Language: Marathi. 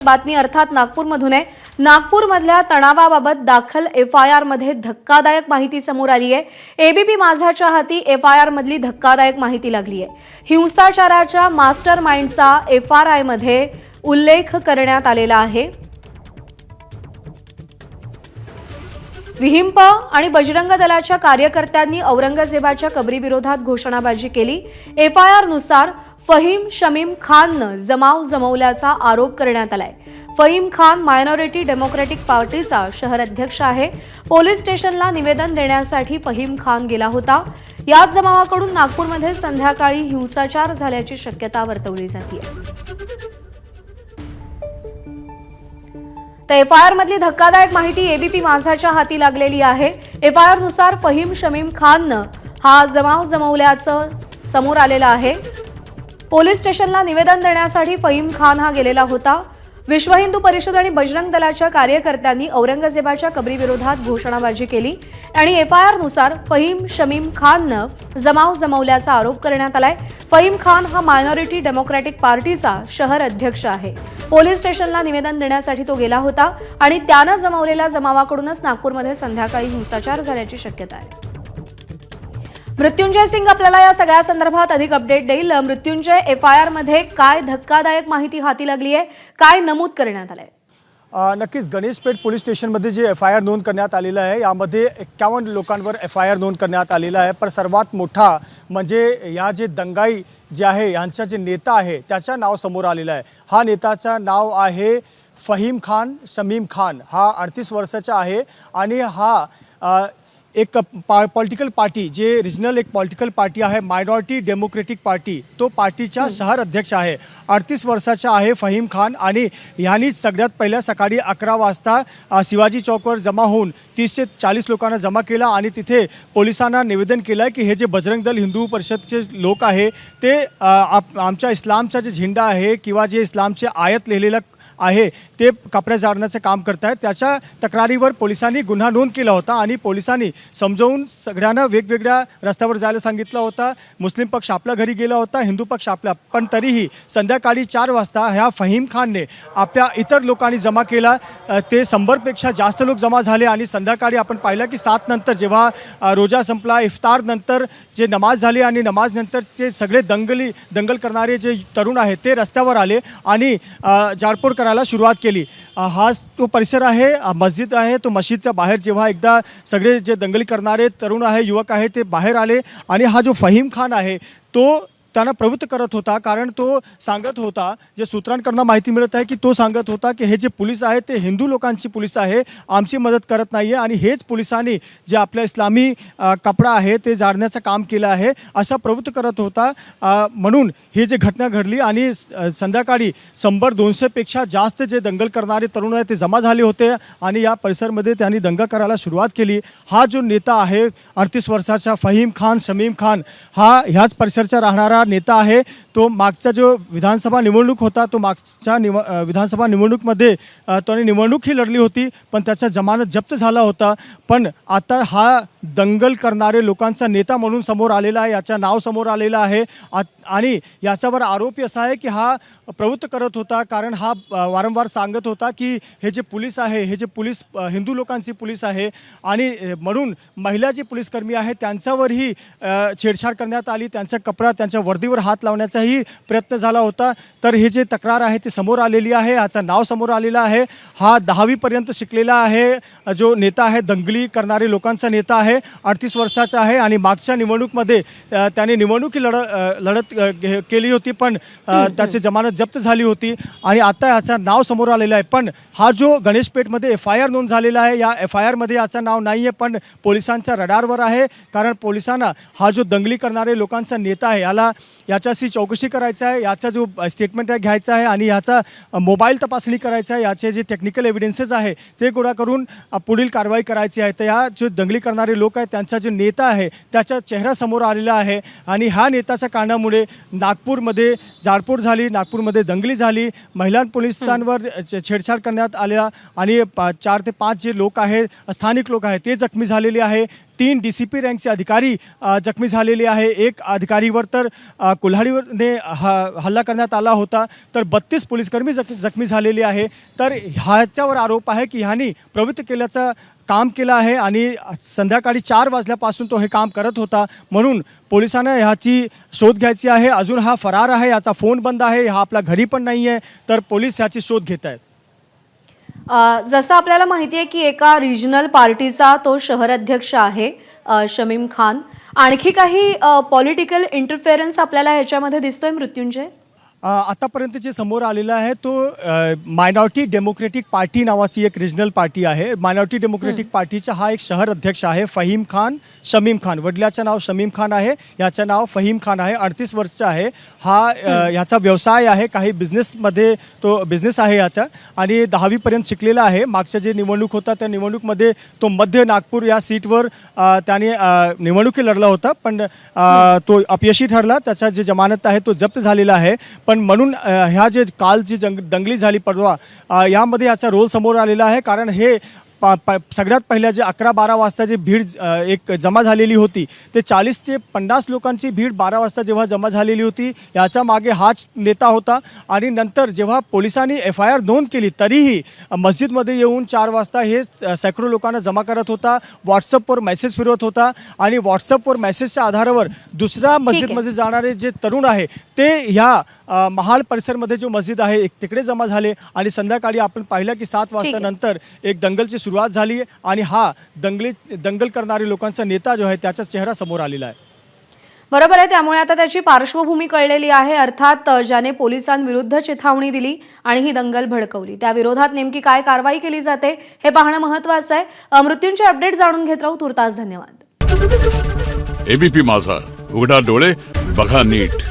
बातमी अर्थात नागपूरमधून आहे। नागपूरमधल्या तणावाबाबत दाखल एफआयआर मध्ये धक्कादायक माहिती समोर आली आहे। एबीपी माझाच्या हाती एफआयआर मधली धक्कादायक माहिती लागली आहे। हिंसाचाराच्या मास्टर माइंडचा एफआरआय मध्ये उल्लेख करण्यात आलेला आहे। विहिंप आणि बजरंग दलाच्या कार्यकर्त्यांनी औरंगजेबाच्या कबरीविरोधात घोषणाबाजी केली। एफआयआर नुसार फहीम शमीम खाननं जमाव जमवल्याचा आरोप करण्यात आलाय। फहीम खान मायनॉरिटी डेमोक्रेटिक पार्टीचा शहर अध्यक्ष आहे। पोलीस स्टेशनला निवेदन देण्यासाठी फहीम खान गेला होता। याच जमावाकडून नागपूरमध्ये संध्याकाळी हिंसाचार झाल्याची शक्यता वर्तवली जाते। तर एफआयआर मधली धक्कादायक माहिती एबीपी माझाच्या हाती लागलेली आहे। एफआयआर नुसार फहीम शमीम खाननं हा जमाव जमवल्याचं समोर आलेलं आहे। पोलीस स्टेशनला निवेदन देण्यासाठी फहीम खान हा गेलेला होता। विश्व हिंदू परिषद आणि बजरंग दलाच्या कार्यकर्त्यांनी औरंगजेबाच्या कबरीविरोधात घोषणाबाजी केली आणि एफआयआर नुसार फहीम शमीम खाननं जमाव जमवल्याचा आरोप करण्यात आलाय। फहीम खान हा मायनॉरिटी डेमोक्रेटिक पार्टीचा शहर अध्यक्ष आहे। पोलीस स्टेशनला निवेदन देण्यासाठी तो गेला होता आणि त्यानं जमवलेल्या जमावाकडूनच नागपूरमध्ये संध्याकाळी हिंसाचार झाल्याची शक्यता आहे। मृत्युंजय सिंग आपल्याला या सगळ्या संदर्भात अधिक अपडेट देईल। मृत्युंजय, एफआयआर मध्ये काय धक्कादायक माहिती हाती लागली आहे, काय नमूद करण्यात आलंय? नक्कीच गणेशपेठ पोलीस स्टेशनमध्ये जे एफआयआर नोंद करण्यात आलेला आहे यामध्ये 51 लोकांवर एफआयआर नोंद करण्यात आलेला आहे। पण सर्वात मोठा म्हणजे या जे दंगाई जे आहे यांचा जे नेता आहे त्याचं नाव समोर आलेलं आहे। हा नेत्याचं नाव आहे फहीम खान शमीम खान। हा 38 वर्षाचा आहे आणि हा एक पॉलिटिकल पार्टी जे रिजनल एक पॉलिटिकल पार्टी आहे मायनॉरिटी डेमोक्रेटिक पार्टी, तो पार्टीचा शहर अध्यक्ष आहे। 38 वर्षाचा आहे फहीम खान आणि यांनी सगळ्यात पहिल्या सकाळी 11 वाजता शिवाजी चौकवर जमा होऊन 30 ते 40 लोकांना जमा केला आणि तिथे पोलिसांना निवेदन केलं की हे जे बजरंग दल हिंदू परिषदचे लोक आहे ते आमच्या इस्लामचा जे झेंडा आहे किंवा जे इस्लामचे आयत लिहिलेलं आहे ते कपडे जाळण्याचं काम करत आहेत। त्याच्या तक्रारीवर पोलिसांनी गुन्हा नोंद केला होता आणि पोलिसांनी समजावून सगळ्यांना वेगवेगळ्या रस्त्यावर जायला सांगितलं होतं। मुस्लिम पक्ष आपल्या घरी गेला होता, हिंदू पक्ष आपला, पण तरीही संध्याकाळी 4 वाजता ह्या फहीम खानने आपल्या इतर लोकांनी जमा केला। ते 100पेक्षा जास्त लोक जमा झाले आणि संध्याकाळी आपण पाहिलं की 7 नंतर जेव्हा रोजा संपला, इफ्तार नंतर जे नमाज झाली आणि नमाज नंतरचे सगळे दंगल करणारे जे तरुण आहेत ते रस्त्यावर आले आणि जाळपोळ करायला सुरुवात केली। हा तो परिसर आहे, मस्जिद आहे, तो मस्जिदच्या बाहेर जेव्हा एकदा सगळे जे दंगली करणारे तरुण आहे, युवक आहे ते बाहेर आले आणि हा जो फहीम खान आहे तो त्यांना प्रवृत्त करत होता। कारण तो सांगत होता, जे सूत्रांकडून माहिती मिळत आहे की तो सांगत होता की हे जे पोलीस आहे ते हिंदू लोकांची पोलीस आहे, आमची मदत करत नाही आहे आणि हेच पोलिसांनी जे आपल्या इस्लामी कपडा आहे ते जाळण्याचं काम केलं आहे असं प्रवृत्त करत होता। म्हणून ही जी घटना घडली आणि संध्याकाळी 100-200पेक्षा जास्त जे दंगल करणारे तरुण आहेत ते जमा झाले होते आणि या परिसरमध्ये त्यांनी दंगा करायला सुरुवात केली। हा जो नेता आहे 38 वर्षाचा फहीम खान शमीम खान, हा ह्याच परिसरचा राहणारा नेता आहे। तो मागचा जो विधानसभा निवडणूक होता, तो मागच्या विधानसभा निवडणूकमध्ये त्याने निवडणूक ही लढली होती पण त्याचा जमानत जप्त झाला होता। पण आता हा दंगल करणारे लोकांचा नेता म्हणून समोर आलेला आहे, याचं नाव समोर आलेलं आहे आणि याच्यावर आरोप असा आहे की हा प्रवृत्त करत होता। कारण हा वारंवार सांगत होता की हे जे पोलीस आहे, हे जे पोलीस हिंदू लोकांची पोलीस आहे आणि म्हणून महिला जी पोलीसकर्मी आहे त्यांच्यावरही छेडछाड करण्यात आली, त्यांचा कपडा त्यांच्या वर्दीवर हात लावण्याचाही प्रयत्न झाला होता। तर हे जे तक्रार आहे ती समोर आलेली आहे, याचं नाव समोर आलेलं आहे। हा 10वीपर्यंत शिकलेला आहे जो नेता आहे, दंगली करणारे लोकांचा नेता आहे, 38 वर्षाचा आहे आणि मागच्या निवडणूकमध्ये त्याने निवडणूक लढत केली होती पण त्याची जमानत जप्त झाली होती आणि आता याचं नाव समोर आलेलं आहे। पण हा जो गणेशपेठमध्ये एफआयआर नोंद झालेला आहे, या एफआयआरमध्ये याचं नाव नाही आहे पण पोलिसांच्या रडारवर आहे। कारण पोलिसांना हा जो दंगली करणारे लोकांचा नेता आहे याच्याशी चौकशी करायचं आहे, याचा जो स्टेटमेंट आहे घ्यायचा आहे आणि याचा मोबाईल तपासणी करायचा आहे, याचे जे टेक्निकल एव्हिडन्सेस आहे ते गोळा करून पुढील कारवाई करायची आहे। तर या जो दंगली करणारे लोक आहेत त्यांचा जो नेता आहे त्याचा चेहरा समोर आलेला आहे आणि ह्या नेत्याच्या कारणामुळे नागपूरमध्ये जाळपोळ झाली, नागपूरमध्ये दंगली झाली, महिला पोलिसांवर छेडछाड करण्यात आल्या आणि 4 ते 5 जे लोक आहेत स्थानिक लोक आहेत ते जखमी झालेले आहे। 3 DCP रँकचे अधिकारी जखमी झालेले आहे. एक अधिकारीवर तर कुल्हाडीने हल्ला करण्यात आला होता, तर 32 पोलीसकर्मी जखमी झालेले आहे. तर ह्याच्यावर आरोप आहे की ह्यांनी प्रवृत्त केल्याचं काम केलं आहे आणि संध्याकाळी 4 वाजल्यापासून तो हे काम करत होता, म्हणून पोलिसांना ह्याची शोध घ्यायची आहे. अजून हा फरार आहे, याचा फोन बंद आहे, हा आपला घरी पण नाही आहे, तर पोलीस ह्याची शोध घेत आहेत. जसं आपल्याला माहिती आहे की एका रिजनल पार्टीचा तो शहर अध्यक्ष आहे शमीम खान. आणखी काही पॉलिटिकल इंटरफेरन्स आपल्याला याच्यामध्ये दिसतोय मृत्युंजय? आतापर्यंत जे समोर आलेलं आहे तो मायनॉरिटी डेमोक्रेटिक पार्टी नावाची एक रिजनल पार्टी आहे. मायनॉरिटी डेमोक्रेटिक पार्टीचा हा एक शहर अध्यक्ष आहे फहीम खान, शमीम खान. वडिलाचं नाव शमीम खान आहे, याचं नाव फहीम खान आहे. 38 वर्षाचा आहे. हा याचा व्यवसाय आहे, काही बिझनेसमध्ये तो बिझनेस आहे याचा, आणि 10वीपर्यंत शिकलेला आहे. मागच्या जे निवडणूक होता त्या निवडणूकमध्ये तो मध्य नागपूर या सीटवर त्याने निवडणुकी लढला होता, पण तो अपयशी ठरला. त्याचा जे जमानत आहे तो जप्त झालेला आहे. पण म्हणून ह्या जे काल जी दंगली झाली परवा, यामध्ये याचा रोल समोर आलेला आहे. कारण हे सगळ्यात पहिल्या जे 11-12 वाजता जे भीड एक जमा झालेली होती, ते 40 ते 50 लोकांची भीड 12 वाजता जेव्हा जमा झालेली होती, याच्या मागे हाच नेता होता. आणि नंतर जेव्हा पोलिसांनी FIR नोंद केली, तरीही मस्जिदमध्ये येऊन 4 वाजता हे शेकडो लोकांना जमा करत होता, व्हॉट्सअपवर मेसेज फिरवत होता, आणि व्हॉट्सअपवर मेसेजच्या आधारावर दुसऱ्या मस्जिदमध्ये जाणारे जे तरुण आहे ते ह्या महाल परिसरमध्ये जो मस्जिद आहे तिकडे जमा झाले. आणि संध्याकाळी आपण पाहिलं की 7 वाजता नंतर एक दंगलची सुरुवात झाली, आणि हा दंगल करणारे लोकांचा नेता जो आहे त्याचा चेहरा समोर आलेला आहे. बरोबर आहे. त्यामुळे आता त्याची पार्श्वभूमी कळलेली आहे. अर्थात ज्याने पोलिसांविरुद्ध चिथावणी दिली आणि ही दंगल भडकवली, त्या विरोधात नेमकी काय कारवाई केली जाते हे पाहणं महत्त्वाचं आहे. मृत्यूंचे अपडेट जाणून घेत राहू. तुर्तास धन्यवाद. ABP माझा, उघडा डोळे बघा नीट.